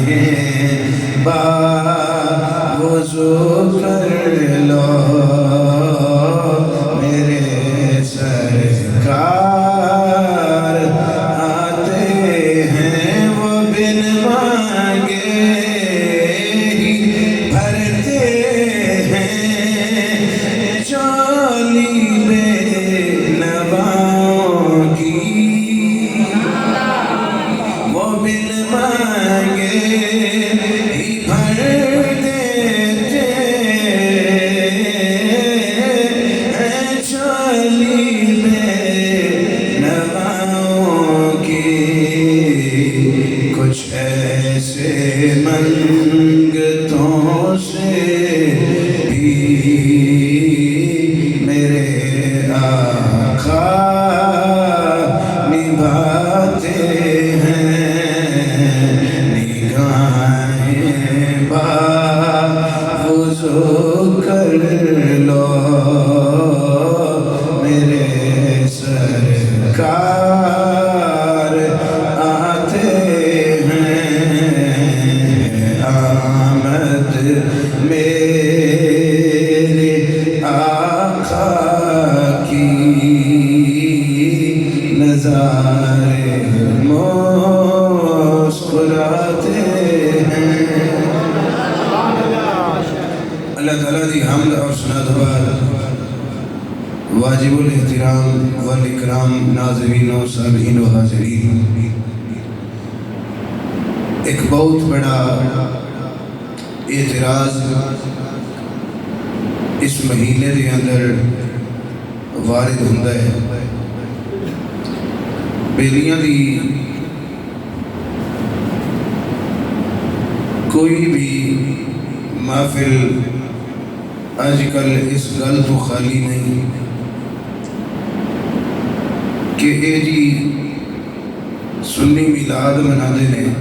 نگاہیں باوضو کر لو میرے سرکار آتے ہیں وہ بن مانگے ہی بھرتے ہیں چولی بے نواؤں کی وہ بن مانگے ہی بھر دیتے ہیں چولی بے نواؤں کی کچھ ایسے منگتوں سے بھی میرے آقا نبھاتے ہیں نگاہیں باوضو کر لو میرے سرکار آتے ہیں آمد میرے آقا کی نظارے مسکراتے ہیں اللہ تعالیٰ دی حمد اور ثنا بعد واجب الاحترام والاکرام ناظرین و سامعین و حاضرین ایک بہت بڑا اعتراض اس مہینے دے اندر وارد ہوندا ہے بیلیاں دی کوئی بھی محفل آج کل اس گل تو خالی نہیں کہ اے جی سنی میلاد مناتے ہیں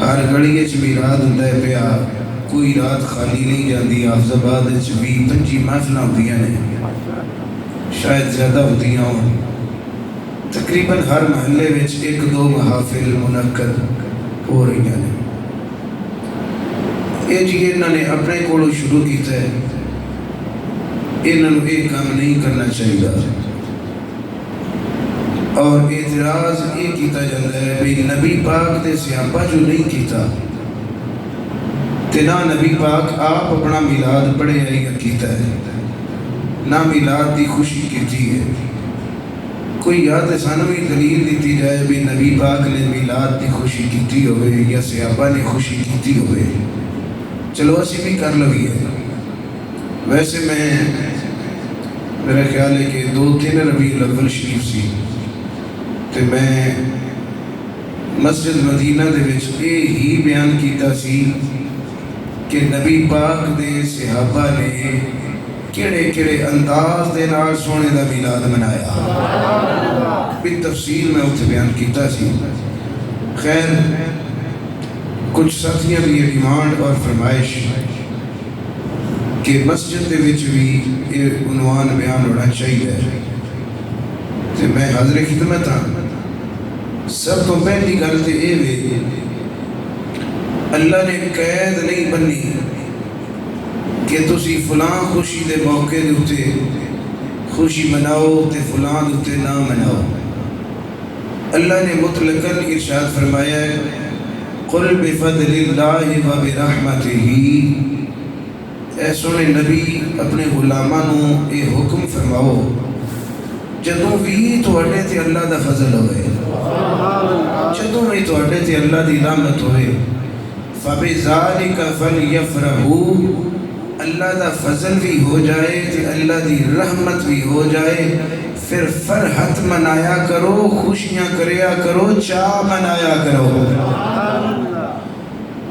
ہر گھڑی میلاد ہوندا ہے پیا کوئی رات خالی نہیں جاتی حافظ آباد 20-25 محفل ہوندیاں نے شاید زیادہ ہوندیاں ہوں تقریباً ہر محلے وچ 1-2 محافل منعقد ہو رہی ہیں یہ جی انہوں نے اپنے کولوں شروع کیتا ہے انہوں نے یہ کام نہیں کرنا چاہیے اور اعتراض یہ کیتا جاتا ہے بھی نبی پاک دے صحابہ جو نہیں کیتا تے نہ نبی پاک آپ اپنا میلاد پڑھے یا کیتا ہے نہ میلاد دی خوشی کیتی ہے کوئی یاد ثانوی دلیل دیتی جائے بھی نبی پاک نے میلاد دی خوشی کیتی ہوئے یا صحابہ نے خوشی کیتی ہوئے چلو اسی بھی کر لگی ہے ویسے میرا خیال ہے کہ 2-3 ربیع الاول شریف سی تے میں مسجد مدینہ دے وچ یہ ہی بیان کیتا سی کہ نبی پاک دے صحابہ نے کیڑے کیڑے انداز دے نال سونے دا میلاد منایا بالتفصیل میں اتنے بیان کیتا سی خیر کچھ ساتھیاں بھی یہ ڈیمانڈ اور فرمائش کہ مسجد دے وچ بھی یہ عنوان بیان ہونا چاہیے تے میں حاضر خدمت ہاں سب تو پہلی گل تے یہ وے اللہ نے قید نہیں بنی کہ تسی فلاں خوشی دے موقع دے اتے خوشی مناؤ تے فلاں دے اتے نہ مناؤ اللہ نے مطلقاً ارشاد فرمایا ہے قل بفضل اللہ و برحمتہ اے سونے نبی اپنے غلامانوں اے حکم فرماؤ جدوں بھی تواڈے تے اللہ دا فضل ہوئے جدوں بھی تواڈے تے اللہ دی رحمت ہوئے فبذالک فلیفرحوا اللہ دا فضل بھی ہو جائے تے اللہ دی رحمت بھی ہو جائے پھر فرحت منایا کرو خوشیاں کریا کرو چاہ منایا کرو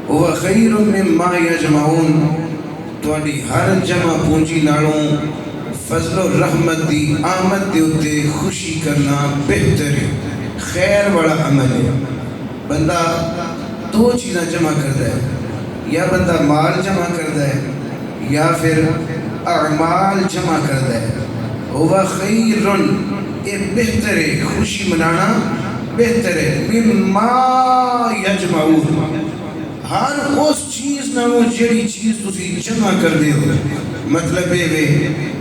وہ خیر مما یجمعون تواڈی ہر جمع پونجی نالوں فضل و رحمت دی آمد دے اتے خوشی کرنا بہتر ہے خیر والا عمل ہے بندہ 2 چیزیں جمع کرتا ہے یا بندہ مال جمع کرتا ہے یا پھر اعمال جمع کرتا ہے وہ خیر یہ بہتر ہے خوشی منانا بہتر ہے مما یجمعون ہر اس چیز نالوں جڑی چیز تسی جمع کر دے ہو مطلب ہے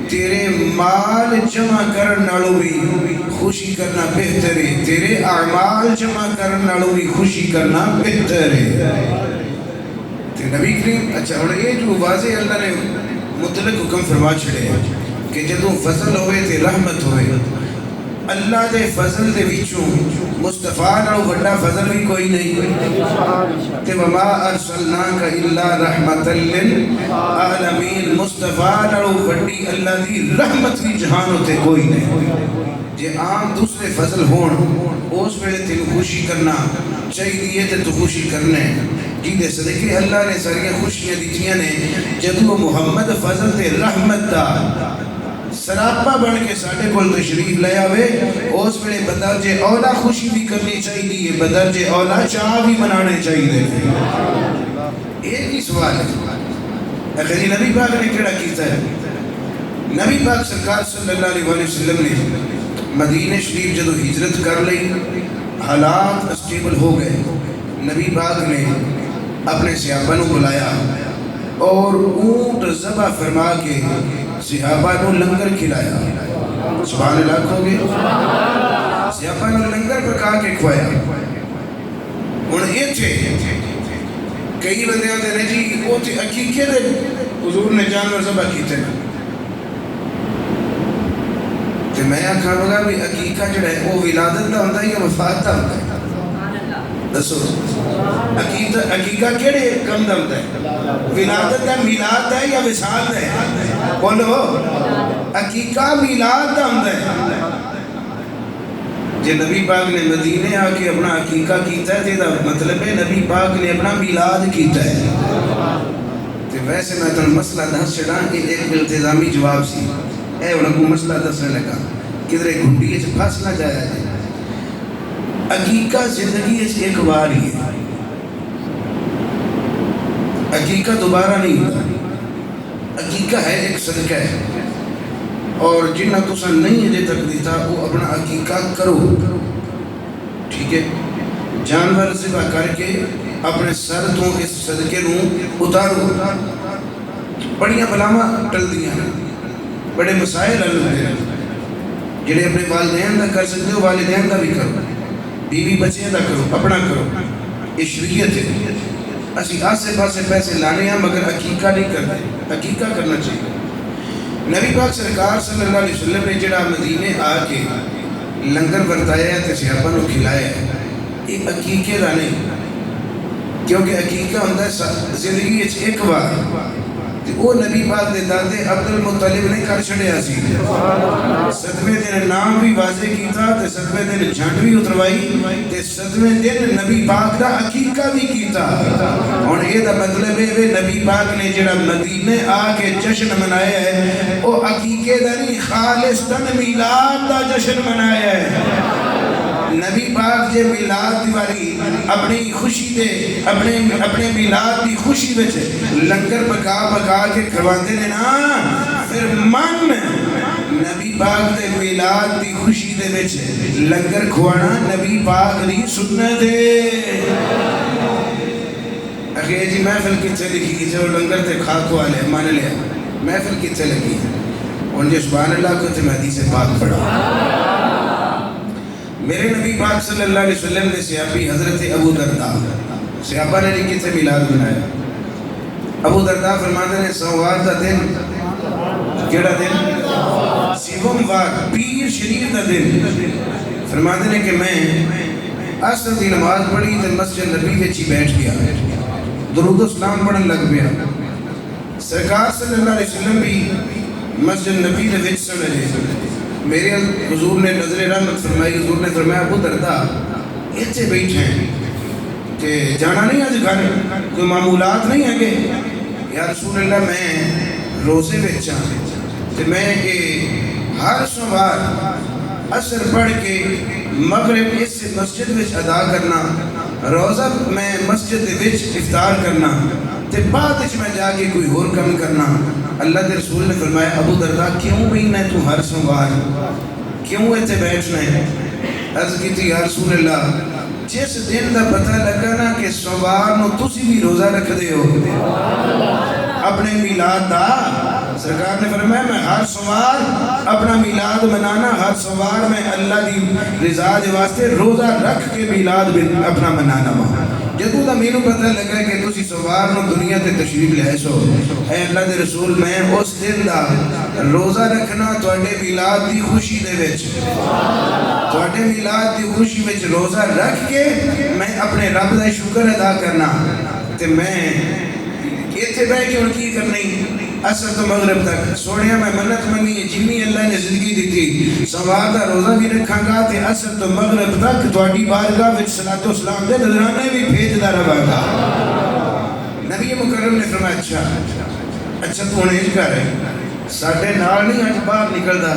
تیرے مال جمع کرن نالوں بھی خوشی کرنا بہتر ہے تیرے اعمال جمع کرن نالوں بھی خوشی کرنا بہتر ہے تے نبی کریم اچھا اور یہ جو واضح اللہ نے مطلق حکم فرما چھڑے ہیں کہ جدوں فضل ہوئے تے رحمت ہوئے اللہ دے فضل دے وچوں مصطفیٰ نالوں بڑا فضل بھی کوئی نہیں تے وما ارسلناک الا رحمت للعالمین مصطفیٰ نالوں بڑی اللہ دی رحمت بھی جہان ہوتے کوئی نہیں جے عام دوسرے فضل ہون اس ویلے تین خوشی کرنا چاہیے تے تو خوشی کرنے جی دے صدقے اللہ نے ساری خوشیاں دیتیاں نے جدو محمد فضل تے رحمت دا سراپا بن کے ساڑھے کول تشریف لے آوے اس ویلے بدرجے اولا خوشی بھی کرنی چاہیے بدرجے اولا چاہ بھی منانے چاہیے ایک ہی سوال ہے اخیری نبی پاک نے کیڑا کیتا ہے نبی پاک سرکار صلی اللہ علیہ وسلم نے مدینہ شریف جدو ہجرت کر لئی حالات اسٹیبل ہو گئے نبی پاک نے اپنے صحابہ نو بلایا اور اونٹ ذبح فرما کے صحابہ نو لنگر کھلایا سبحان اللہ کہو گے صحابہ نو لنگر پکا کے کھوایا ہن ایتھے کئی بندے آتے نے جی وہ تے عقیقے دے حضور نے جانور ذبح کیتے تے میں آکھاں گا بھی عقیقہ جڑا ہے وہ ولادت دا ہوندا یا وفات دا ہوندا ہے دسو عقیقہ کیڑے کم دا ہوندا ہے ولادت دا میلاد دا یا وصال دا ہے بولو عقیقہ میلاد دا ہوندا ہے جے نبی پاک نے مدینے آ کے اپنا عقیقہ کیتا ہے تے مطلب ہے نبی پاک نے اپنا میلاد کیتا ہے تے ویسے میں تن مسئلہ دس چڑھاں کہ ایک التزامی جواب سی اے انہوں کو مسئلہ دسنے لگا کدھرے گھنڈی اچھ پھنس نہ جایا ہے عقیقہ زندگی اچھ ایک بار ہی ہے عقیقہ دوبارہ نہیں ہوتا عقیقہ ہے ایک صدقہ ہے اور جنہ تسا نہیں ہے جے تک دیتا وہ اپنا عقیقہ کرو ٹھیک ہے جانور ذبح کر کے اپنے سر تو اس صدقے نو اتارو بڑیاں بلاما ٹل دیا بڑے مسائل حل ہوتے ہیں جڑے اپنے والدین دا کر سکتے ہو والدین دا بھی کرو بیوی بچے دا کرو اپنا کرو یہ شریعت ہے اسی آسے پاسے پیسے لانے ہیں مگر عقیقہ نہیں کرتے عقیقہ کرنا چاہیے نبی پاک سرکار صلی اللہ علیہ وسلم نے جڑا مدینے آ کے لنگر برتایا ہے تے صحابہ نو کھلایا ہے یہ عقیقے دا نہیں کیونکہ عقیقہ ہوتا ہے زندگی ایک بار وہ نبی پاک دے دادے عبد المطلب نے کر چھڑیا سی ستویں دن نام بھی واضح کیتا تے ستویں دن جھنڈ بھی اتروائی تے ستویں دن نبی پاک دا عقیقہ بھی کیتا اور یہ دا مطلب ہے نبی پاک نے جڑا مدینے آ کے جشن منایا ہے وہ عقیقے دا نہیں خالص تن میلاد دا جشن منایا ہے نبی پاک جے میلاد دیواری اپنی خوشی دے اپنے میلاد دی خوشی وچ لنگر پکا کے کرواندے نے نا پھر من نبی پاک دے میلاد دی خوشی دے وچ لنگر کھوانا نبی پاک دی سنت ہے اخی جی محفل کتھے لکھی جو لنگر تے کھا والے مان لیا محفل کتھے لگی ان جو سبحان اللہ کو تے میں حدیث پاک پڑھا میرے نبی پاک صلی اللہ علیہ وسلم نے صحابی حضرت ابو درداء صحابہ نے لکھی تھے میلاد منایا ابو درداء فرماتے ہیں سوار دا دن کیڑا دن سیوم وار پیر شریف دا دن فرماتے ہیں کہ میں عصر دی نماز پڑھی تو مسجد نبی وچ ہی بیٹھ گیا درود و سلام پڑھن لگ گیا سرکار صلی اللہ علیہ وسلم بھی مسجد نبی دے وچ سن رہے میرے حضور نے نظر رحمت فرمائی حضور نے فرمایا ابو درداء ایتھے بیٹھے ہیں کہ جانا نہیں آج گھر کوئی معمولات نہیں ہے کہ یا رسول اللہ میں روزے بیچا کہ میں ہر سوار عصر پڑھ کے مغرب اس مسجد وچ ادا کرنا روزہ میں مسجد وچ افطار کرنا تے بعد وچ میں جا کے کوئی اور کم کرنا اللہ کے رسول نے فرمایا ابو درداء کیوں بیٹھنا ہے تو ہر سوار کیوں ایتھے بیٹھنا ہے عرض کی تھی یا رسول اللہ جس دن دا پتہ لگا نا کہ سوموار نو تسی بھی روزہ رکھ دے ہو اپنے میلاد دا، سرکار نے فرمایا میں ہر سوموار اپنا میلاد منانا، ہر سوموار میں اللہ دی رضا دے واسطے روزہ رکھ کے میلاد اپنا منانا وا۔ جدوں دا مینوں پتہ لگا کہ تسی سوموار نو دنیا تے تشریف لے سو، اے اللہ دے رسول میں اس دن دا روزہ رکھنا تواڈے میلاد دی خوشی دے وچ، تواڈے میلاد دی خوشی وچ روزہ رکھ کے میں اپنے رب دا شکر ادا کرنا، تے میں اتنے بہ کے ہوں کی کرنی اثر تو مغرب تک سوڑیا میں منت منی ہے جنی اللہ نے زندگی دیتی سواد کا روزہ بھی رکھاں گا تے اثر تو مغرب تک تواڈی بارگاہ وچ صلاۃ و سلام دے نذرانے بھی بھیجدا رہاں گا۔ نبی مکرم نے فرمایا اچھا تو ہن انج کر ساڈے نال نہیں اج باہر نکلدا،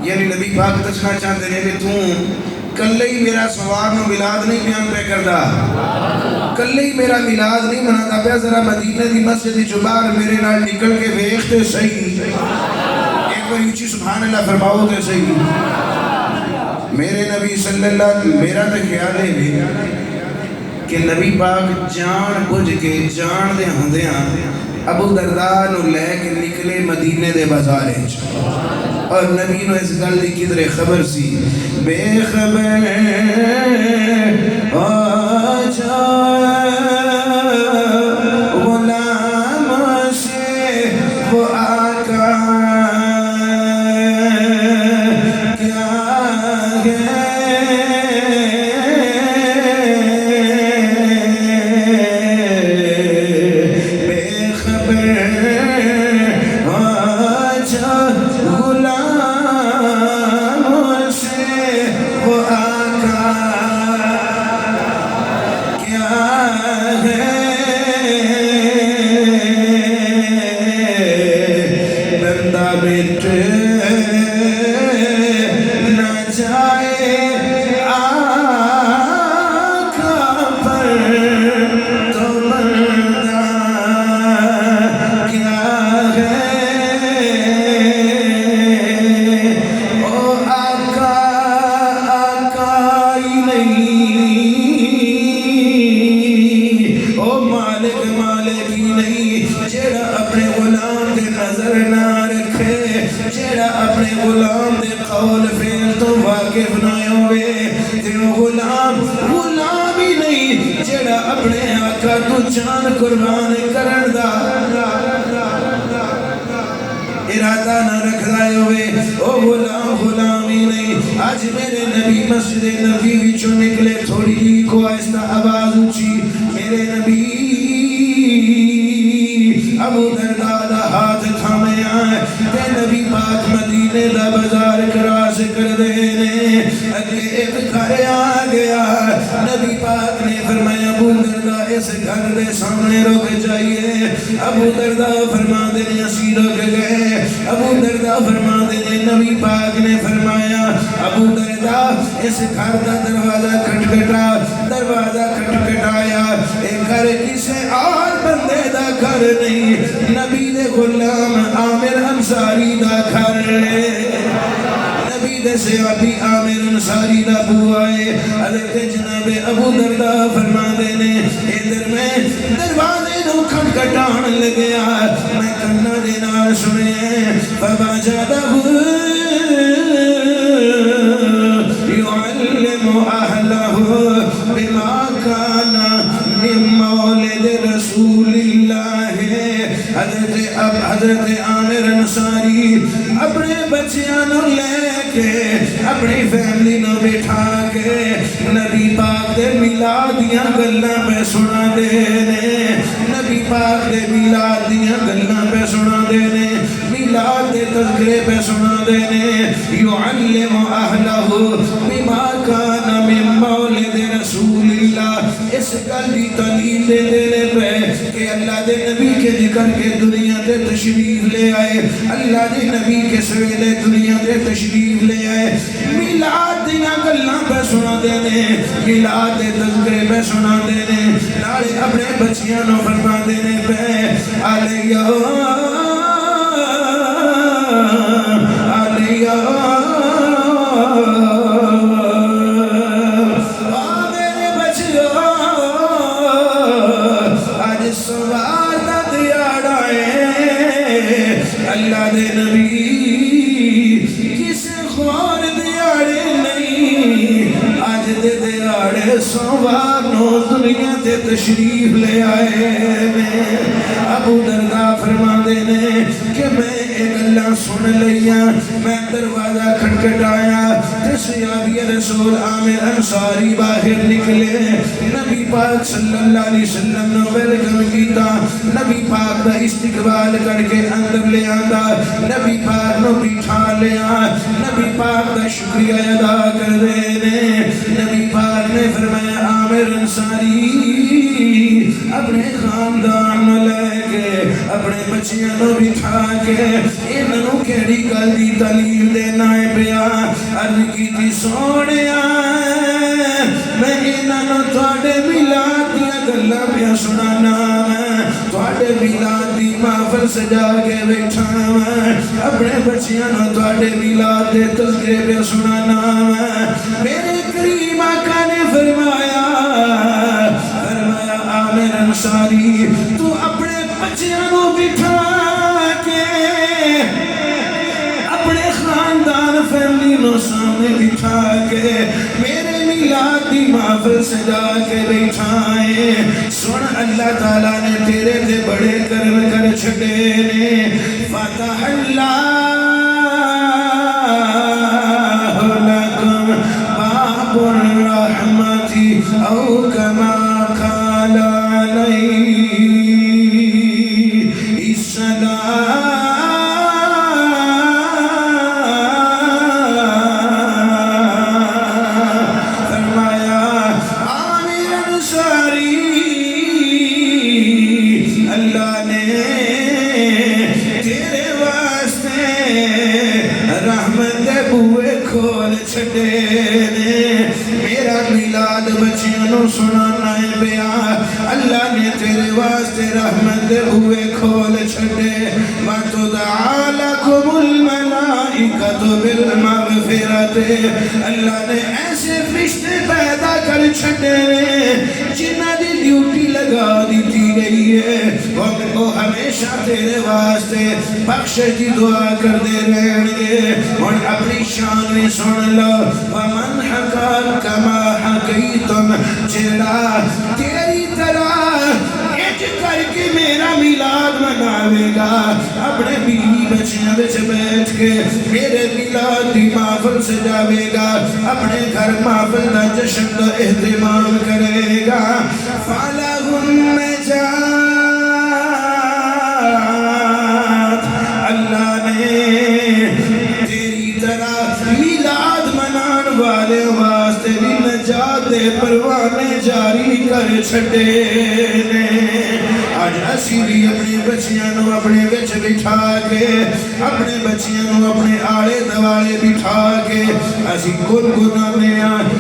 یعنی نبی پاک دسنا چاہتے ہیں کہ تو کلے ہی میرا سوار نو میلاد نہیں بیان پہ کردا، کلے ہی میرا میلاد نہیں مناتا پیا، ذرا مدینہ دی مسجد جو باہر میرے نال نکل کے ویکھتے صحیح، ایک بار اونچی سبحان اللہ فرماؤ تے صحیح۔ میرے نبی صلی اللہ میرا تو خیال ہے کہ نبی پاک جان بجھ کے جان دے ہوندیاں ابو درداء نو لے کے نکلے مدینے دے بازار وچ، اور نبی نو اس گل دی کدھر خبر سی، بے خبر آ جا غلام سے وہ آقا کیا ہے، بے خبر آ جا جان قربان کرن دا ارادہ نہ رکھ رہے ہوئے، او غلام غلامی نہیں۔ آج میرے نبی مسجد نبی وچوں نکلے، تھوڑی جی کو آہستہ آواز اونچی، میرے نبی ابو درداء دا ہاتھ تھامے آئے تے نبی پاک مدینے دا بازار کراس کر دے نے، اگے ایک گھر آ گیا، نبی پاک نے فرمایا ابو درداء اس گھر دے سامنے رک جائیے۔ ابو درداء فرما دے نے اسی رک گئے، ابو درداء فرما دے نے نبی پاک نے فرمایا ابو درداء اس گھر دا دروازہ کھٹکھٹا، دروازہ کھٹکھٹایا، ایک گھر کسے اور بندے دا گھر نہیں، نبی دے غلام عامر انصاری دا گھر نبی دے صحابی عامر انصاری دا بوائے۔ حضرت جناب ابو درداء فرما دے نے ادھر میں دروازے نو کھٹکھٹان لگیا، میں کنا دے نال سنے فوجدہ يعلم أهله بما كان من مولد رسول الله۔ حضرت عامر انصاری اپنے بچیاں نو لے کے اپنی فیملی نو بٹھا کے نبی پاک دے میلاد دیاں گلاں پہ سنا دے نے، نبی پاک دے میلاد دیاں گلاں پہ سنا دے نے، میلاد دے تذکرے پہ سنا دے نے۔ يعلم أهله بما كان من مولد رسول اللہ، اس گل دی تعلیم دے دینے پہ کہ اللہ دے نبی کے ذکر کے دنیا تے تشریف لے آئے، اللہ دے نبی کے سویلے دنیا تے تشریف لے آئے، میلاد دیاں گلاں پہ سنا دینے، میلاد دے تذکرے پہ سنا دینے، نالے اپنے بچیاں نو فرما دینے پہ علیہ علیہ اللہ دے نبی کسے خور دیاڑے نہیں آج دے دیاڑے سوار نو دنیا تے تشریف لے آئے میں ابو درداء فرما دینے کہ میں ایک اللہ سن لیا میں دروازہ کھٹکھٹایا صحابی رسول عامر انصاری باہر نکلے نبی پاک صلی اللہ علیہ وسلم نے ویلکم کیتا نبی پاک دا استقبال کر کے اندر لے آندا نبی پاک نو بٹھا لیا نبی پاک دا شکریہ ادا کر دینے نبی پاک نے فرمایا عامر انصاری اپنے خاندان نو لے کے اپنے بچیاں نو بٹھا کے انہوں کیڑی گل دی تعلیم دینا ہے پیا عرض کی تھی سونیا میں انہوں تھوڑے میلاد دیا گلہ پیا سنانا تھوڑے میلاد دی محفل سجا کے بیٹھا اپنے بچیاں نو تھوڑے میلاد دے تذکرے پیا سنانا میرے کریم آقا نے فرمایا عامر انصاری تو اپنے بچیاں نو بٹھا کے اپنے خاندان فیملی نو سامنے بٹھا کے میرے میلاد دی محفل سجا کے بیٹھائے سن اللہ تعالیٰ نے تیرے دے بڑے کرم کر چھڑے نے فتح اللہ لکم باب الرحمتی او کما قال علیہ السلام فرمایا عامر انصاری اللہ نے تیرے واسطے رحمت دے بوئے کھول چھڑے میرا میلاد بچیاں نو سنانا ہے بیا اللہ نے تیرے واسطے رحمت دے بوئے کھول چھڑے وَتُدْعَى لَكُمُ الْمَلَائِكَةُ بِالْمَغْفِرَةِ اللہ نے ایسے فرشتے پیدا کر چھڑے جنہ دی ڈیوٹی لگا دیتی گئی ہے وہ ہمیشہ تیرے واسطے بخشش دی دعا کر دے رہن گے اور اپنی شان میں سن لو وَمَنْ حَقَا كَمَا حَقِيتُمْ جڑا تیری طرح ایج کر کے میرا میلاد مناوے گا اپنے بیوی بچیاں بچ بیٹھ کے میرے میلاد دی محفل سجاوے گا اپنے گھر محفل دا جشن دا اہتمام کرے گا فَلَهُ النَّجَاتِ اللہ نے تیری طرح میلاد منان والے واسطے بھی نجات دے پروانے جاری کر چھٹے نے آج اسی بھی اپنی بچیاں نو اپنے بچ بٹھا کے اپنے بچیاں نو اپنے آڑے دوالے بٹھا کے اسی گن گنانے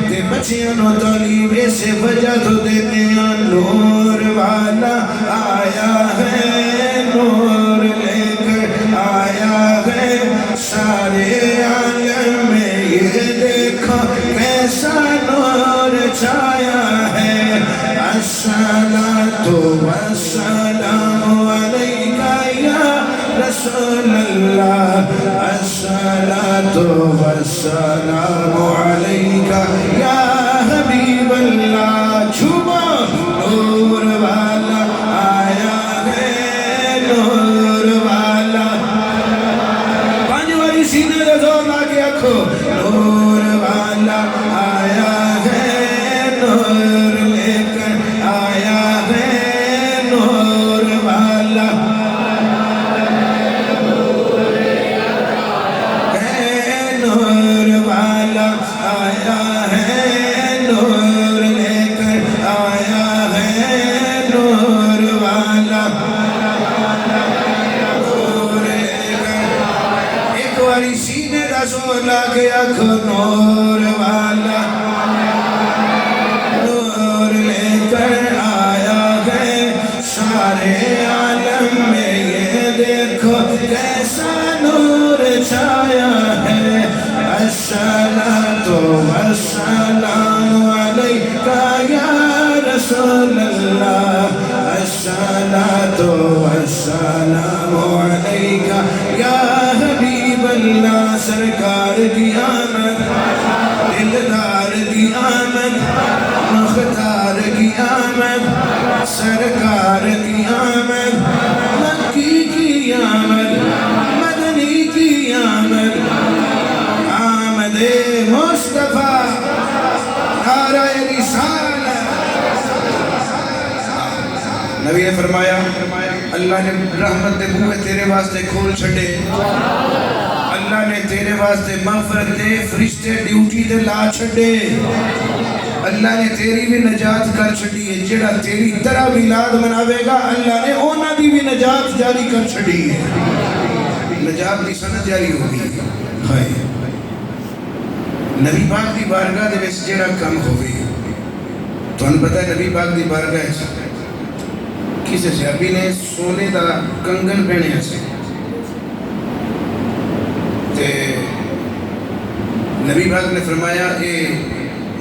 تے بچیاں نو تعلیم ایسے وجہ تو دیتے ہیں نور والا آیا ہے نور لے کر آیا ہے سارے عالم میں یہ دیکھو کیسا نور چھایا ہے الصلاة والسلام علیکہ یا رسول اللہ الصلاة والسلام علیکہ یا حبیب اللہ چھوما نور والا آیا ہے نور والا پانچ باری سینے دے زور لا کے آکھو نور والا آیا ہے نور لے کر آیا ہے نور والا ہے نور والا آیا ہے نور لے کر آیا ہے نور والا نور لے کر ایک باری سینے دا زور لا کے آکھو نور والا نور لے کر آیا ہے سارے عالم میں یہ دیکھو کیسا نور چھایا ہے الصلاة والسلام علیکہ یا رسول اللہ الصلاة والسلام علیکہ یا حبیب اللہ سرکار کی آمد دلدار کی آمد مختار کی آمد سرکار کی آمد مکی کی آمد مدنی کی آمد آمد مصطفیٰ نعرہ رسالت. نبی نے فرمایا اللہ نے رحمت دے بوئے تیرے واسطے کھول چھڑے, اللہ نے تیرے واسطے مغفرت دے فرشتے ڈیوٹی دے لا چھڑے, اللہ نے تیری بھی نجات کر چھڑی ہے. جڑا تیری طرح میلاد مناوے گا اللہ نے اونا دی بھی نجات جاری کر چھڑی ہے, نجات دی سند جاری ہوگی. ہائے نبی پاک دی بارگاہ دے وچ جڑا کم ہوئے, تو ان پتہ ہے نبی پاک دی بارگاہ کسی صحابی نے سونے دا کنگن پہنے سے نبی پاک نے فرمایا اے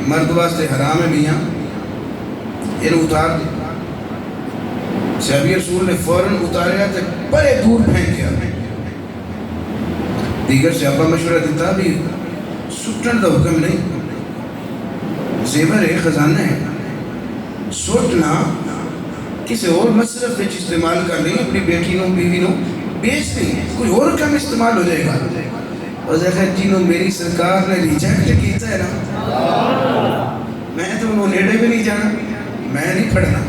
مرد واسطے حرام ہے میاں, یہ اتار دے. صحابی رسول نے فوراً اتاریا تے بڑے دور پھینک گیا. دیگر صحابہ مشورہ دیتا بھی سٹن دا حکم نہیں, زیور ہے خزانہ ہے, سٹنا کسی اور مصرف وچ استعمال کر لیں, اپنی بیٹی نو بیوی نو بیچ دیں, کوئی اور کم استعمال ہو جائے گا. اور زیخت جنہوں میری سرکار نے ریجیکٹ کیتا ہے نا, میں تو انہوں نیڑے بھی نہیں جانا, میں نہیں پڑھنا,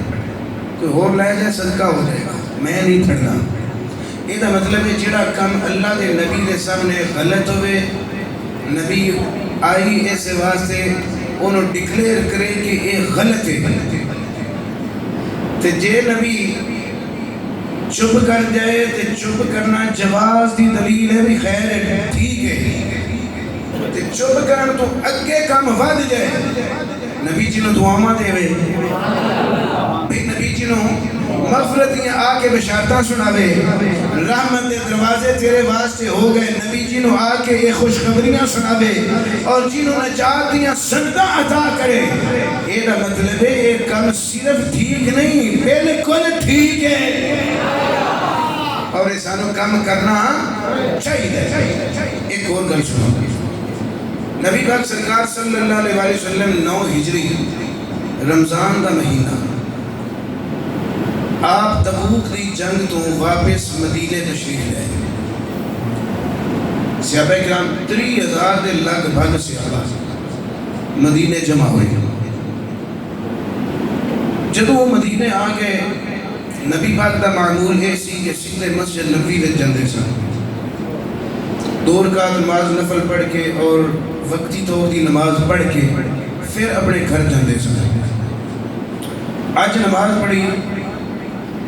کوئی اور لائے جائے صدقہ ہو جائے گا, میں نہیں پڑھنا. یہ دا مطلب ہے جڑا کم اللہ دے نبی دے سامنے غلط ہوئے, نبی آئی ایسے واسطے انہوں ڈکلیئر کرے کہ یہ غلط ہے, تے جے نبی چپ کر جائے تے چپ کرنا جواز دی دلیل ہے بھی خیر ہے ٹھیک ہے, تے چپ کرن تو اگے کام ود جائے. نبی جی نو دعاواں دے وے, نبی جی نو مغفرتیاں آ کے بشارتاں سناوے, رحمت دے دروازے تیرے واسطے ہو گئے. نبی جی نو آ کے یہ خوشخبریاں سناوے اور جنہوں نجات دیاں سندہ عطا کرے. یہ دا مطلب ہے یہ کم صرف ٹھیک نہیں بالکل ٹھیک ہے, اور یہ سانو کم کرنا چاہیے. ایک اور گل سنو, نبی پاک سرکار صلی اللہ علیہ وسلم 9 ہجری رمضان دا مہینہ آپ تبوک دی جنگ تو واپس مدینے تشریف لے. صحابہ کرام 30,000 دے لگ بھگ صحابہ مدینے جمع ہوئے. جدو وہ مدینے آ گئے, نبی پاک دا معمول ہے سی کہ سیدھے مسجد نبوی دے جاندے سن, 2 رکعت نماز نفل پڑھ کے اور وقتی طور دی نماز پڑھ کے پھر اپنے گھر جاندے سن. آج نماز پڑھی,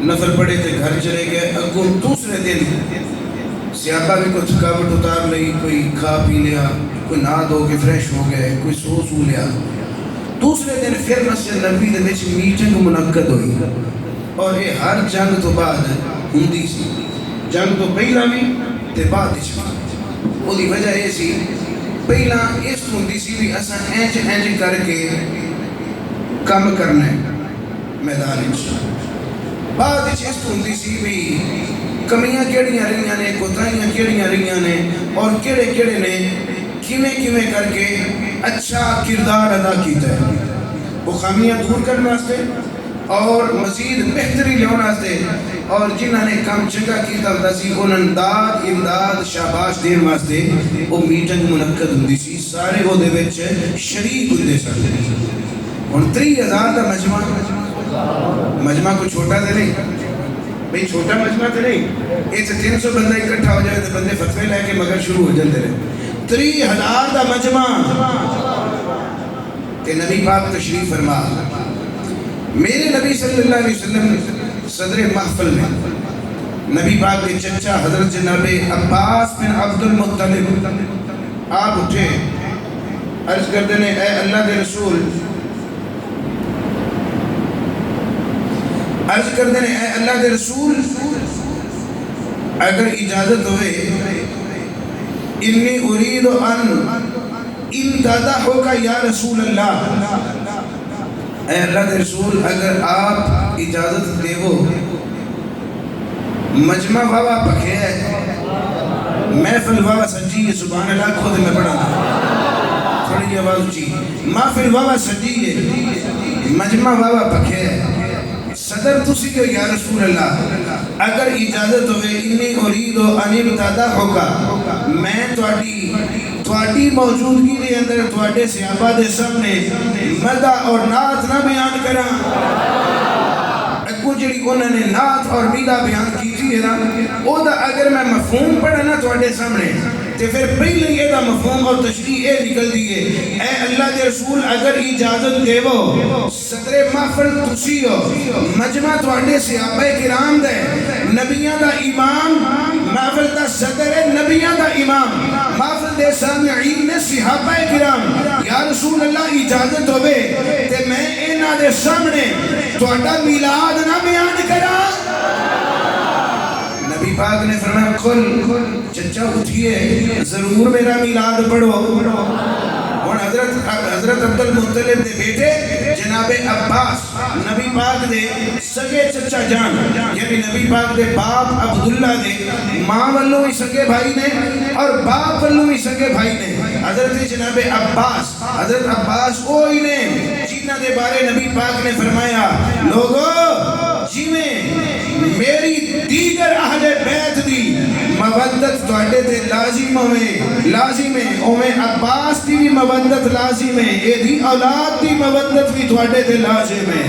نفل پڑھے تھے, گھر چلے گئے. اگوں دوسرے دن صحابہ بھی کوئی تھکاوٹ اتار لئی, کوئی کھا پی لیا, کوئی نہا دھو کے فریش ہو گئے, کوئی سو لیا. دوسرے دن پھر مسجد نبوی دے وچ میٹنگ منعقد ہوئی, اور یہ ہر جنگ تو بعد ہوندی سی, جنگ تو پہلا بھی تے بعد وچ بھی. وہ دی وجہ یہ سی پہلا اس ہوندی سی بھی اساں انج کر کے کام کرنا ہے میدان وچ, بعد وچ اس ہوندی سی بھی کمیاں کیڑیاں رہیاں نے, کوتاہیاں کیڑیاں رہیاں نے, اور کیڑے کیڑے نے کیویں کر کے اچھا کردار ادا کیتا ہے. وہ خامیاں دور کرنے واسطے اور مزید بہتری لیاون واسطے, اور جنہاں نے کام چنگا کیتا ہوندا سی انہاں داد امداد شاباش دین واسطے وہ میٹنگ منعقد ہوندی سی. سارے وہ دے وچ شریک ہوندے سن. ہن 30,000 دا مجمع کوئی چھوٹا تے نہیں بھئی, چھوٹا مجمع تے نہیں. یہ 300 بندہ اکٹھا ہو جائے تو بندے فتوے لے کے مگر شروع ہو جاندے رہے. 30,000 دا مجمع تے نبی پاک تشریف فرما. میرے نبی صلی اللہ علیہ وسلم صدر محفل میں نبی پاک کے چچا حضرت جناب عباس بن عبد المطلب آپ اٹھے, عرض کرتے ہیں اے اللہ کے رسول, عرض کرتے ہیں اے اللہ کے رسول, اگر اجازت ہوئے انی ارید ان امتدحک یا رسول اللہ, اے اللہ کے رسول اگر آپ اجازت دے ہو مجمع بابا پکھے ہے، محفل بابا سجی ہے، سبحان اللہ خود میں پڑھا تھوڑی جی آواز اچھی، محفل بابا سجی ہے، مجمع بابا پکھے ہے، صدر تسی کہ یا رسول اللہ اگر اجازت ہوئے انی ارید و انیم تادا ہوگا میں تواڈی موجودگی دے اندر تواڈے صحابہ دے سامنے مدح اور نعت نہ بیان کرا، اگوں جڑی انہوں نے نعت اور مدح بیان کی ہے نا او دا اگر میں مفہوم پڑھا نا تواڈے سامنے تے پھر پہلے یہ دا مفہوم اور تشریح اے نکل دیئے، اے اللہ دے رسول اگر اجازت دے وہ صدر محفل تسی ہو، مجمع تواڈے صحابہ کرام دے، نبیاں دا امام، محفل دا صدر نبیاں دا امام، محفل دے سامعین نے صحابہ کرام، یا رسول اللہ اجازت ہوئے تے میں انہاں دے سامنے تواڈا میلاد نہ بیان کرا۔ نبی پاک نے فرمایا کل چچا اٹھئے ضرور میرا میلاد پڑھو۔ اور حضرت عبد المطلب دے بیٹے جناب عباس نبی پاک دے سگے چچا جان یعنی نبی پاک دے باپ عبداللہ دے ماں والوں ہی سگے بھائی نے اور باپ والوں ہی سگے بھائی نے حضرت جناب عباس، حضرت عباس وہی نے جنہ دے بارے نبی پاک نے فرمایا لوگو جی میں میری دیگر اہل بیت دی مودت تواڈے تے لازم ہے اوے عباس دی مودت لازم ہے، اے دی اولاد دی مودت بھی تواڈے تے لازم ہے۔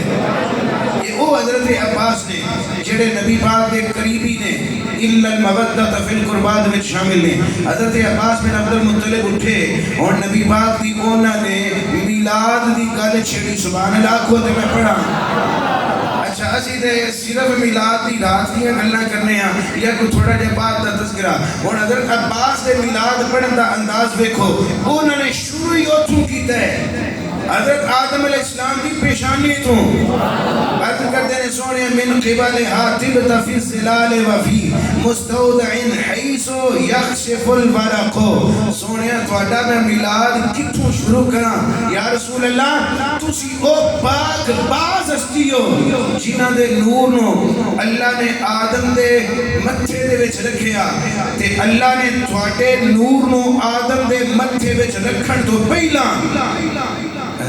یہ وہ حضرت عباس نے جڑے نبی پاک دے قریبی نے الا المودت فی القربات میں شامل نے۔ حضرت عباس بن عبد المطلب اٹھے اور نبی پاک دی انہاں نے میلاد دی گل چھڑی، سبحان اللہ کو تے میں پڑھا۔ اچھا اسی دے صرف میلاد دی رات دیاں گلاں کرنے ہاں یا کوئی تھوڑا جہا بات دا تذکرہ، اور حضرت عباس دے میلاد پڑھن دا انداز دیکھو، انہوں نے شروع ہی اتھوں کیتا ہے حضرت آدم علیہ السلام کی پیشانی تو عرض کرتے ہیں سونے من قبل حاتب فی الزلال وفی مستودع حیث یخشف الورق، سونے تواڈا میں میلاد کتھوں شروع کراں یا رسول اللہ تسی او پاک باز ہستی ہو جنہاں دے نور نو اللہ نے آدم دے متھے دے وچ رکھیا تے اللہ نے تواڈے نور نو آدم دے متھے وچ رکھن تو پہلا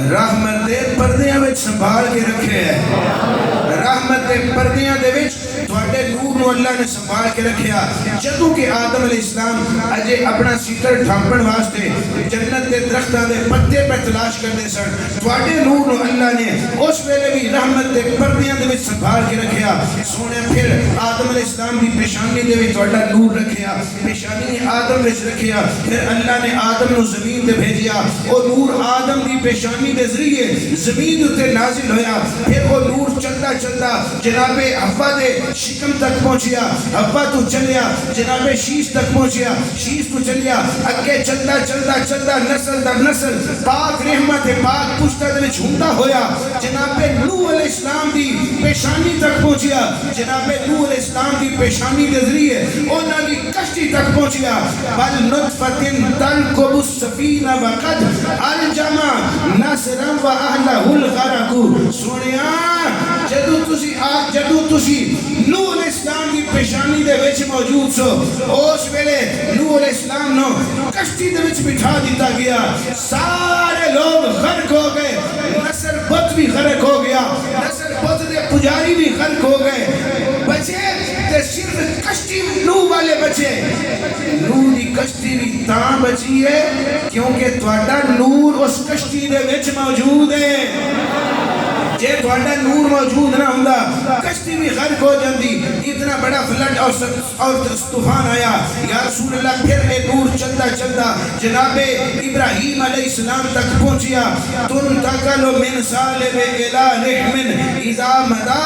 رحمت دے پردیاں وچ سنبھال کے رکھے ہے، رحمت دے پردیاں دے وچ تواڈے نور نو اللہ نے سنبھال کے رکھیا۔ جدوں کہ آدم علیہ السلام اجے اپنا سیکر ڈھانپن واسطے جنت دے درختاں دے پتے پہ تلاش کرتے سن، تواڈے نور نو اللہ نے اس ویلے بھی رحمت دے پردیاں دے وچ سنبھال کے رکھیا۔ سونے پھر آدم علیہ السلام دی پیشانی دے وچ تواڈا نور رکھیا، پیشانی آدم وچ رکھیا، پھر اللہ نے آدم نو زمین تے بھیجیا، او نور آدم دی پیشانی دے ذریعے زمین تے نازل ہویا، پھر وہ نور چلتا چلتا جناب حوا دے شکم تک پہنچیا، حوا تو چلیا جناب شیش تک پہنچیا، شیش تو چلیا اگے چلتا چلتا چلتا نسل در نسل پاک رحمت پاک پشتہ دے جھومتا ہویا جناب نوح علیہ السلام دی پیشانی تک پہنچیا، جناب نوح علیہ السلام دی پیشانی دے ذریعے انہاں دی کشتی تک پہنچیا، بل نطفۃ تلقب السفینہ وقد الجمع ناصرا و اہلہ الغرق۔ سنیا جدو تسی نوح علیہ السلام کی پیشانی دے وچ موجود سو، اس ویلے نوح علیہ السلام نو کشتی دے وچ بٹھا دیتا گیا، سارے لوگ غرق ہو گئے، نصر بت بھی غرق ہو گیا، نصر بت دے پجاری بھی غرق ہو گئے، بچے تے صرف کشتی نوح والے بچے۔ نوح دی کشتی بھی تاں بچی ہے کیونکہ تواڈا نور اس کشتی دے وچ موجود ہے، جے تواڈا نور موجود نہ ہوندا کشتی بھی غرق ہو جاندی۔ اتنا بڑا فلڈ اور طوفان آیا یا رسول اللہ، پھر اے نور چلتا چلتا جناب ابراہیم علیہ السلام تک پہنچیا، تنتقل من صالب الى رحم اذا مدا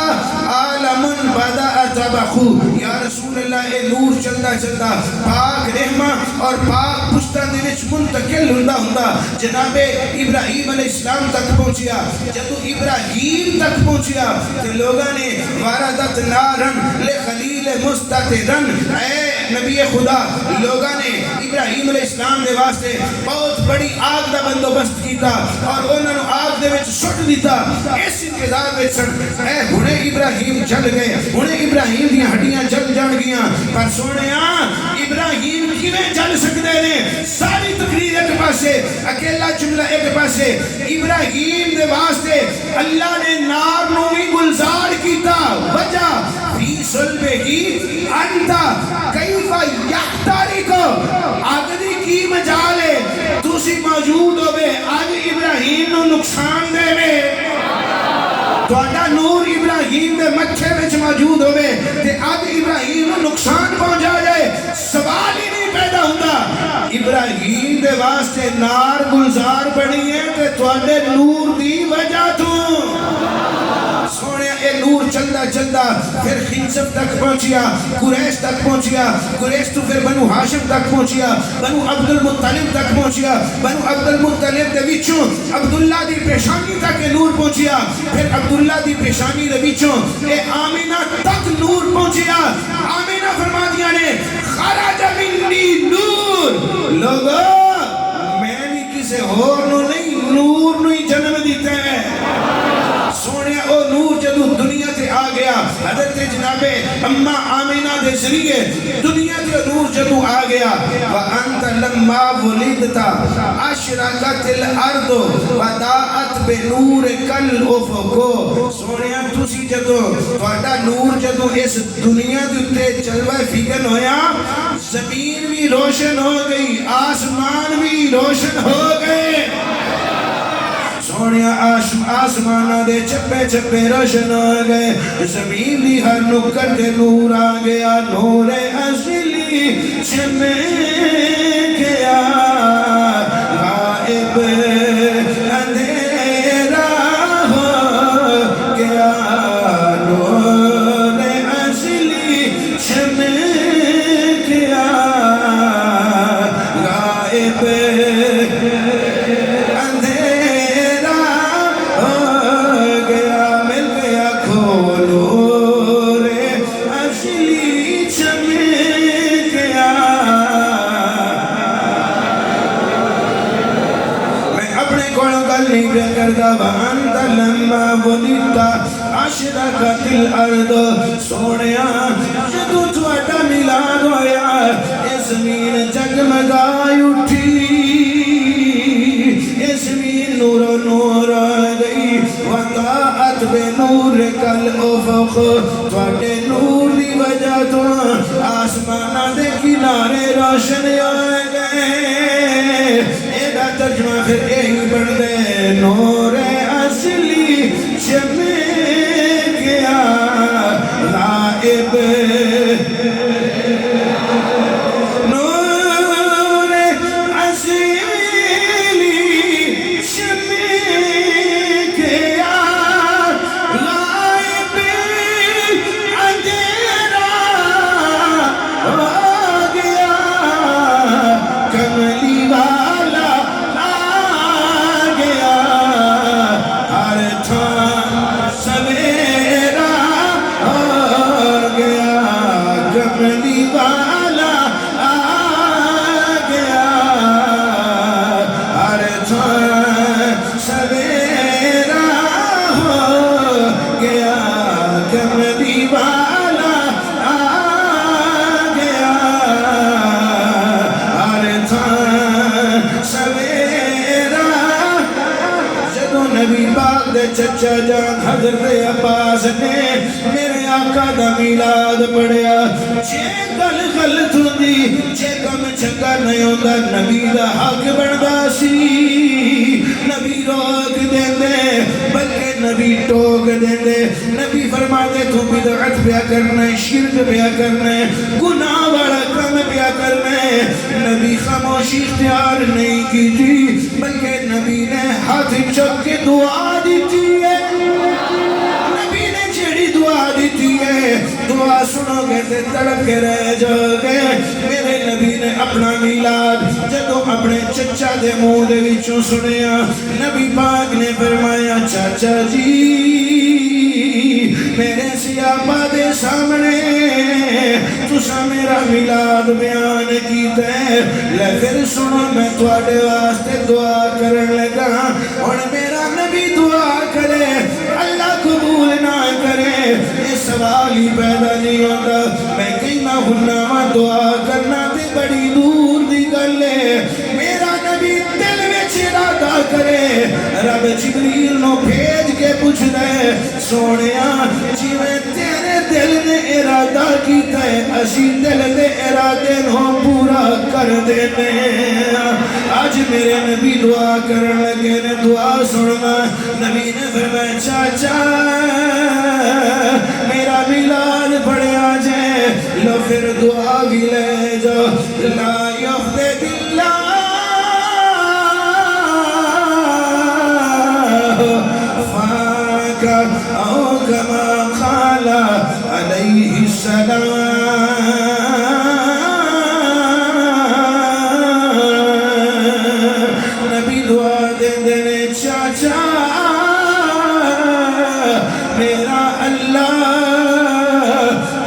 عالم بدا طبخو، یا رسول اللہ اے نور چلتا چلتا پاک رحمہ اور پاک پشتہ دے وچ منتقل ہوندا جناب ابراہیم علیہ السلام تک پہنچیا۔ جدو ابراہیم تک پہنچیا تو لوگاں نے واردت نارن لخلیل مستترن، اے نبی خدا لوگاں نے ابراہیم علیہ السلام دے واسطے بہت بڑی آگ دا بندوبست کیتا اور انہوں نے آگ دے وچ سٹ دیتا اس انتظار وچ سٹ اے ہنے ابراہیم جل گئے ہنے ابراہیم دی ہڈیاں جل جان گیاں پر سونیا ابراہیم کیویں جل سکدے نے ساری تقریر ایک پاسے اکیلا جملہ ایک پاسے ابراہیم دے واسطے اللہ نے نار نو بھی گلزار کیتا وجہ فی صلبہی انتا کیف یحترق آگ دی کی مجال ہے تسی موجود ہوئے آگ ابراہیم نو نقصان دے وے تہاڈا نور ابراہیم دے متھے وچ موجود ہوئے تے آگ ابراہیم نو نقصان پہنچا جائے سوال ہی نہیں پیدا ہوندا ابراہیم دے واسطے نار گلزار بنی ہے تے تہاڈے نور دی وجہ تو سونے اے نور چلدا چلدا پھر خنسب تک پہنچیا قریش تک پہنچیا قریش تو پھر بنو ہاشم تک پہنچیا بنو عبد المطلب تک پہنچیا بنو عبد المطلب دے وچوں عبداللہ دی پیشانی تک اے نور پہنچیا پھر عبداللہ دی پیشانی دے وچوں اے آمینہ تک نور پہنچیا آمینہ فرما دیا نے خرج منی نور لوگو میں بھی کسے ہور نو نہیں نور نو ہی جنم دیتا ہے سونے او نور جدو دنیا تے آ گیا حضرت جناب اماں آمینہ دے ذریعے دنیا تے نور جدو آ گیا وَأَنْتَ لَمَّا وُلِدْتَ أَشْرَقَتِ الْأَرْضُ وَضَاءَتْ بِنُورِكَ الْأُفُقُ سونیا تسی جدو تہاڈا نور جدو اس دنیا دے تے چلوہ فکن ہویا زمین بھی روشن ہو گئی آسمان بھی روشن ہو گئے سونیا آسمانہ دے چپے چپے روشن ہو گئے زمین دی ہر نکر دے نور آ گیا نور اصلی چمک گیا غائب اندھیرا ہو گیا نور اصلی چمک گیا غائب وَأَنْتَ لَمَّا وُلِدْتَ أَشْرَقَتِ الْأَرْضُ سونیا جدو تہاڈا میلاد ہویا اے زمین جگمگائی اٹھی اے زمین نور و نور آ گئی وَضَاءَتْ بِنُورِكَ الْأُفُقُ تہاڈے نور دی وجہ تو آسمانہ دے کنارے روشن ہو گئے ایدہ ترجمہ پھر یہی بڑھ دے نور اصلی چمک گیا غائب نور اصلی چمک گیا غائب اندھیرا ہو گیا کملی والا سویرا ہو گیا کملی والا آ گیا ہر سویرا ہو گیا کملی والا آ گیا ہر سویرا جدو نبی پاک دے چچا جان حضرت عباس نے میرے آقا دا میلاد پڑھیا جے گل غلط ہوندی جے کم چنگا نہیں ہوندا نبی دا حق بندا سی نبی روک دیندے بلکہ نبی ٹوک دیندے نبی فرماتے تو بدعت پیا کرنا ہے شرک پیا کرنا ہے گناہ والا کم پیا کرنا ہے نبی خاموشی اختیار نہیں کی تھی بلکہ نبی نے ہاتھ چک کے دعا دیتی ہے نبی نے جیڑی دعا دیتی ہے دعا سنو گے تے تڑپ کے رہ جاؤ گے میرے نبی نے اپنا میلاد جدو اپنے چچا دے منہ دے وچوں سنیا نبی پاک نے فرمایا چاچا جی میرے سیاپا دے سامنے تسا اسا میرا میلاد بیان کیتا ہے لے پھر سنو میں تواڈے واسطے دعا کرن لگا ہن میرا نبی دعا کرے اللہ قبول نہ کرے یہ سوال ہی پیدا نہیں ہوتا میں کہنا ہننا دعا کرنا تے بڑی دور دی گل ہے میرا نبی دل وچ ارادہ کرے رب جبریل نو بھیج کے پوچھ دے سونیا جویں تیرے دل نے ارادہ کیتا ہے اسی دل دے ارادے نو پورا کر دینے آج میرے نبی دعا کرن لگے نے دعا سننا نبی نے فرمایا چاچا میرا میلاد پڑھیا جائے لو پھر دعا بھی لے جاؤ لا یفدد اللہ فاکا او کما قال علیہ السلام نبی دعا دے دینے چاچا میرا اللہ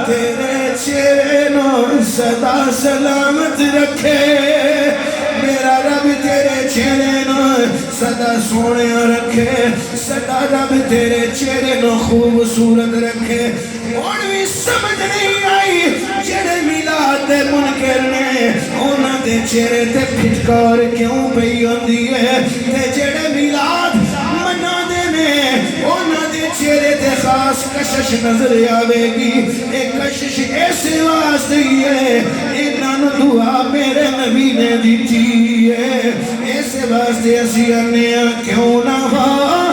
تیرے چہرے نو صدا سلامت رکھے میرا رب تیرے چہرے نو صدا سونے رکھے صدا رب تیرے چہرے نو خوبصورت رکھے اور بھی سمجھ نہیں آئی جڑے میلاد دے منکر نے انہاں دے چہرے تے پھٹکار کیوں پئی ہوندی ہے تے جڑے میلاد منا دے نے انہاں دے چہرے تے خاص کشش نظر آوے گی ایک کشش ایسے واسطے ہے انہاں نو دعا میرے نبی نے دیتی ہے ایسے واسطے اسی کیوں نہ ہو